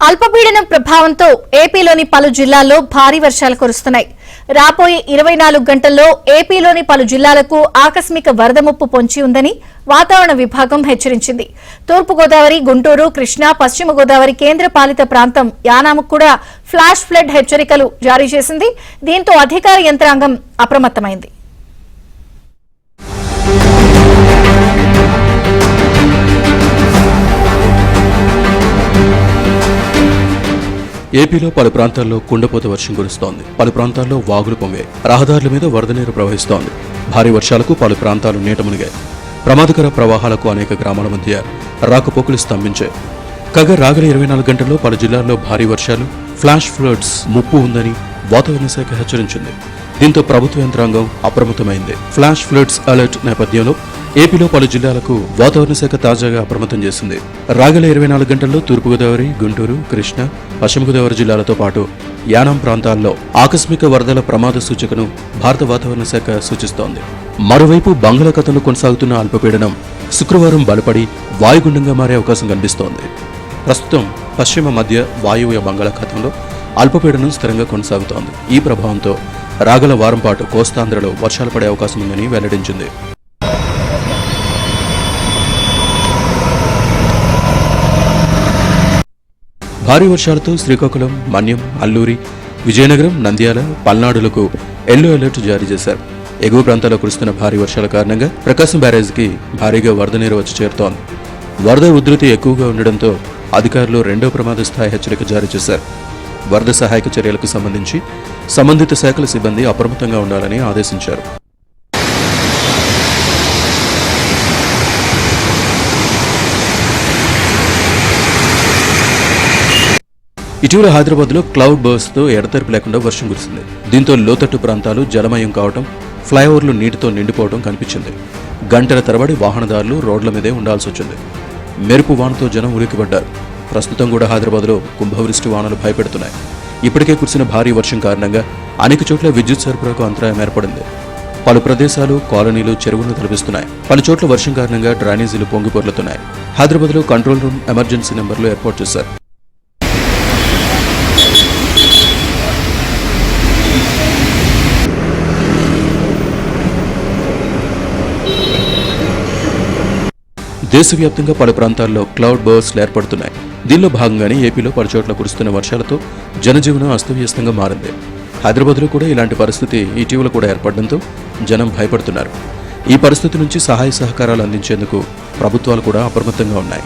అల్పపీడనం ప్రభావంతో ఏపీలోని పలు జిల్లాల్లో భారీ వర్షాలు కురుస్తున్నాయి. రాబోయే 24 గంటల్లో ఏపీలోని పలు జిల్లాలకు ఆకస్మిక వరద ముప్పు పొంచి ఉందని వాతావరణ విభాగం హెచ్చరించింది. తూర్పుగోదావరి, గుంటూరు, కృష్ణా, పశ్చిమ గోదావరి కేంద్ర పాలిత ప్రాంతం యానాంకు కూడా ఫ్లాష్ ఫ్లడ్ హెచ్చరికలు జారీ చేసింది. దీంతో అధికార యంత్రాంగం అప్రమత్తమైంది. ఏపీలో పలు ప్రాంతాల్లో కుండపోత వర్షం కురుస్తోంది. పలు ప్రాంతాల్లో వాగులు పొంగాయి. రహదారుల మీద వరద నీరు ప్రవహిస్తోంది. భారీ వర్షాలకు పలు ప్రాంతాలు నీట మునిగాయి. ప్రమాదకర ప్రవాహాలకు అనేక గ్రామాల మధ్య రాకపోకలు స్తంభించాయి. కాగా రాగల 24 గంటల్లో పలు జిల్లాల్లో భారీ వర్షాలు, ఫ్లాష్ ఫ్లడ్స్ ముప్పు ఉందని వాతావరణ శాఖ హెచ్చరించింది. దీంతో ప్రభుత్వ యంత్రాంగం అప్రమత్తమైంది. ఫ్లాష్ ఫ్లడ్స్ అలర్ట్ నేపథ్యంలో ఏపీలో పలు జిల్లాలకు వాతావరణ శాఖ తాజాగా అప్రమత్తం చేసింది. రాగల 24 గంటల్లో తూర్పుగోదావరి, గుంటూరు, కృష్ణా, పశ్చిమ గోదావరి జిల్లాలతో పాటు యానాం ప్రాంతాల్లో ఆకస్మిక వరదల ప్రమాద సూచికను భారత వాతావరణ శాఖ సూచిస్తోంది. మరోవైపు బంగాళాఖాతంలో కొనసాగుతున్న అల్పపీడనం శుక్రవారం బలపడి వాయుగుండంగా మారే అవకాశం కనిపిస్తోంది. ప్రస్తుతం పశ్చిమ మధ్య వాయువ్య బంగాళాఖాతంలో అల్పపీడనం స్థిరంగా కొనసాగుతోంది. ఈ ప్రభావంతో రాగల వారం పాటు కోస్తాంధ్రలో వర్షాలు పడే అవకాశం ఉందని వెల్లడించింది. భారీ వర్షాలతో శ్రీకాకుళం, మన్యం, అల్లూరి, విజయనగరం, నంద్యాల, పల్నాడులకు ఎల్లో అలర్ట్ జారీ చేశారు. ఎగువ ప్రాంతాల్లో కురుస్తున్న భారీ వర్షాల కారణంగా ప్రకాశం బ్యారేజ్కి భారీగా వరద నీరు వచ్చి చేరుతోంది. వరద ఉధృతి ఎక్కువగా ఉండడంతో అధికారులు రెండో ప్రమాద స్థాయి హెచ్చరిక జారీ చేశారు. వరద సహాయక చర్యలకు సంబంధించి సంబంధిత శాఖల సిబ్బంది అప్రమత్తంగా ఉండాలని ఆదేశించారు. ఇటీవల హైదరాబాద్లో క్లౌడ్ బర్స్ట్తో ఎడతెరిపి లేకుండా వర్షం కురిసింది. దీంతో లోతట్టు ప్రాంతాలు జలమయం కావడం, ఫ్లైఓవర్లు నీటితో నిండిపోవడం కనిపించింది. గంటల తరబడి వాహనదారులు రోడ్ల మీదే ఉండాల్సి వచ్చింది. మెరుపు వానతో జనం ఉలిక్కిపడ్డారు. ప్రస్తుతం కూడా హైదరాబాద్లో కుంభవృష్టి వానలు భయపెడుతున్నాయి. ఇప్పటికే కురిసిన భారీ వర్షం కారణంగా అనేక చోట్ల విద్యుత్ సరఫరాకు అంతరాయం ఏర్పడింది. పలు ప్రదేశాలు, కాలనీలు చెరువులను తలపిస్తున్నాయి. పలు చోట్ల వర్షం కారణంగా డ్రైనేజీలు పొంగిపొర్లుతున్నాయి. హైదరాబాద్లో కంట్రోల్ రూమ్, ఎమర్జెన్సీ నెంబర్లు ఏర్పాటు చేశారు. దేశవ్యాప్తంగా పలు ప్రాంతాల్లో క్లౌడ్ బర్స్ట్లు ఏర్పడుతున్నాయి. దీనిలో భాగంగానే ఏపీలో పలు చోట్ల కురుస్తున్న వర్షాలతో జనజీవనం అస్తవ్యస్తంగా మారింది. హైదరాబాద్లో కూడా ఇలాంటి పరిస్థితి ఇటీవల కూడా ఏర్పడడంతో జనం భయపడుతున్నారు. ఈ పరిస్థితి నుంచి సహాయ సహకారాలు అందించేందుకు ప్రభుత్వాలు కూడా అప్రమత్తంగా ఉన్నాయి.